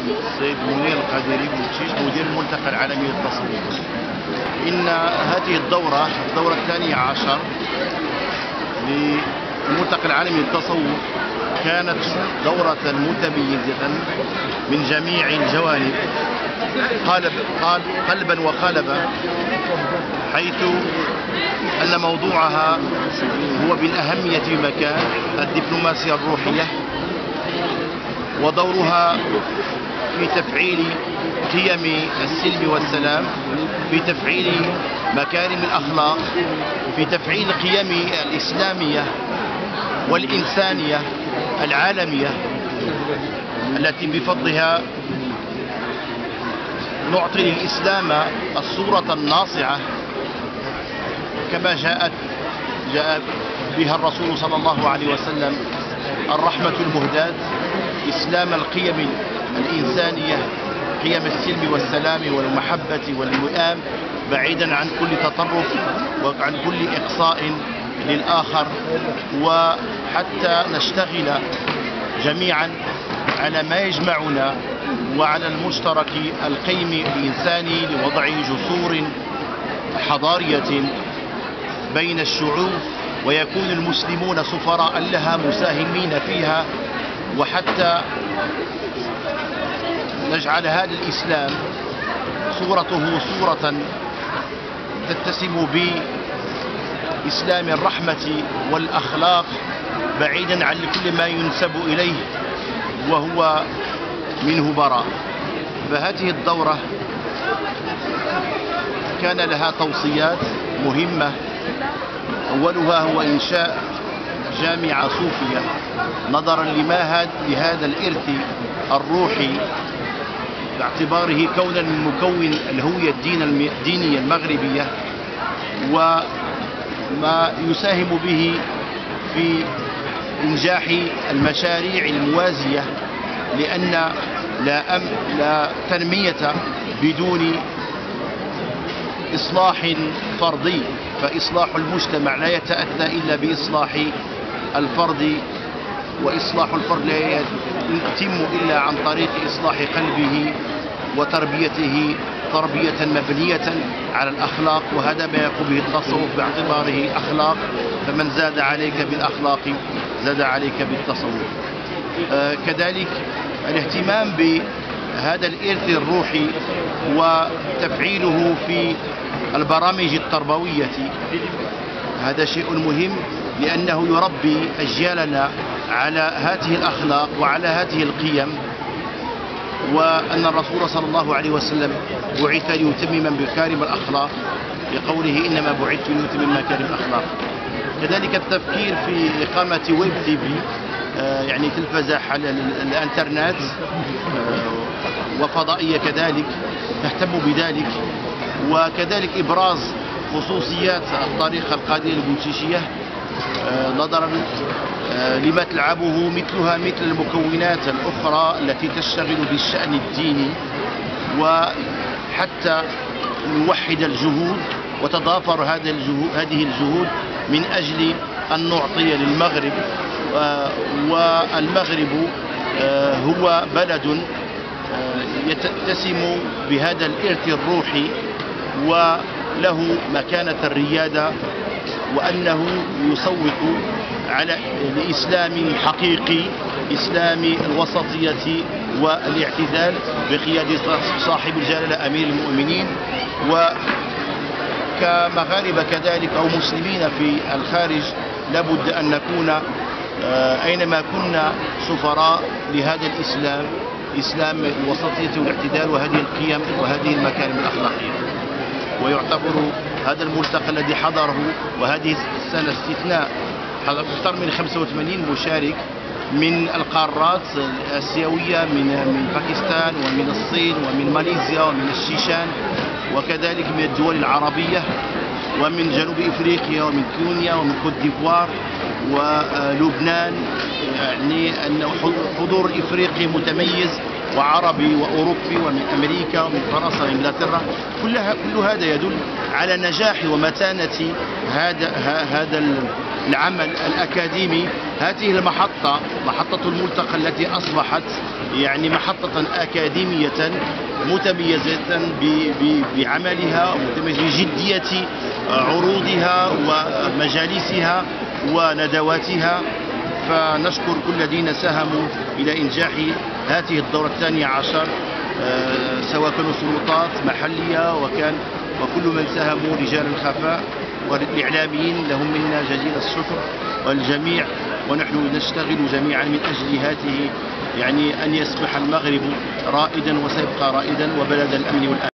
السيد منير القادري بوتشيش مدير الملتقى العالمي للتصوف. إن هذه الدورة الثانية عشر للملتقى العالمي للتصوف كانت دورة متميزة من جميع الجوانب قلبا وقالبا، حيث أن موضوعها هو بالأهمية بمكان الدبلوماسية الروحية ودورها في تفعيل قيم السلم والسلام، في تفعيل مكارم الأخلاق، في تفعيل القيم الإسلامية والإنسانية العالمية التي بفضلها نعطي للإسلام الصورة الناصعة كما جاء بها الرسول صلى الله عليه وسلم، الرحمة المهداة، إسلام القيم الإنسانية، قيم السلم والسلام والمحبة والوئام، بعيدا عن كل تطرف وعن كل إقصاء للآخر، وحتى نشتغل جميعا على ما يجمعنا وعلى المشترك القيم الإنساني لوضع جسور حضارية بين الشعوب، ويكون المسلمون سفراء لها مساهمين فيها، وحتى نجعل هذا الإسلام صورته صورة تتسم بإسلام الرحمة والأخلاق، بعيدا عن كل ما ينسب إليه وهو منه براء. فهذه الدورة كان لها توصيات مهمة، أولها هو إنشاء جامعة صوفية نظرا لهذا الإرث الروحي، باعتباره كونا من مكون الهوية الدينية المغربية، وما يساهم به في إنجاح المشاريع الموازية، لأن لا تنمية بدون إصلاح فردي، فإصلاح المجتمع لا يتأتى إلا بإصلاح الفرد، وإصلاح الفرد لا يتم إلا عن طريق إصلاح قلبه وتربيته تربية مبنية على الأخلاق، وهذا ما يقوم به التصوف باعتباره أخلاق، فمن زاد عليك بالأخلاق زاد عليك بالتصوف. كذلك الاهتمام بهذا الإرث الروحي وتفعيله في البرامج التربوية، هذا شيء مهم، لأنه يربي أجيالنا على هذه الأخلاق وعلى هذه القيم، وأن الرسول صلى الله عليه وسلم بعث ليتمم مكارم الأخلاق، لقوله إنما بعثت ليتمم مكارم الأخلاق. كذلك التفكير في إقامة ويب تي في، يعني تلفزة على الانترنت وفضائية كذلك تهتم بذلك، وكذلك إبراز خصوصيات الطريقة القادرية البوتشيشية نظرا لما تلعبه مثل المكونات الأخرى التي تشتغل بالشأن الديني، وحتى نوحد الجهود وتضافر هذه الجهود من أجل أن نعطي للمغرب، والمغرب هو بلد يتسم بهذا الإرث الروحي وله مكانة الريادة، وأنه يسوق على الإسلام حقيقي، إسلام الوسطية والاعتدال بقيادة صاحب الجلالة أمير المؤمنين. وكمغاربة كذلك أو مسلمين في الخارج لابد أن نكون أينما كنا سفراء لهذا الإسلام، إسلام الوسطية والاعتدال وهذه القيم وهذه المكارم الأخلاقية. ويعتبر هذا الملتقى الذي حضره، وهذه السنة استثناء، حضر أكثر من 85 مشارك من القارات الآسيوية، من باكستان ومن الصين ومن ماليزيا ومن الشيشان، وكذلك من الدول العربية ومن جنوب إفريقيا ومن كينيا ومن كوت ديفوار ولبنان. يعني أن حضور إفريقي متميز وعربي وأوروبي ومن أمريكا ومن فرنسا وإنجلترا، كل هذا يدل على نجاح ومتانة هذا العمل الأكاديمي. هذه المحطة، محطة الملتقى التي أصبحت يعني محطة أكاديمية متميزة بعملها ومتميزة بجدية عروضها ومجالسها وندواتها. فنشكر كل الذين ساهموا إلى إنجاح هذه الدورة 12، سواء كانوا سلطات محلية وكل من ساهموا، رجال الخفاء والإعلاميين، لهم منا جزيل الشكر والجميع. ونحن نشتغل جميعا من أجل هذه، يعني أن يصبح المغرب رائدا وسيبقى رائدا وبلد الأمن والأمان.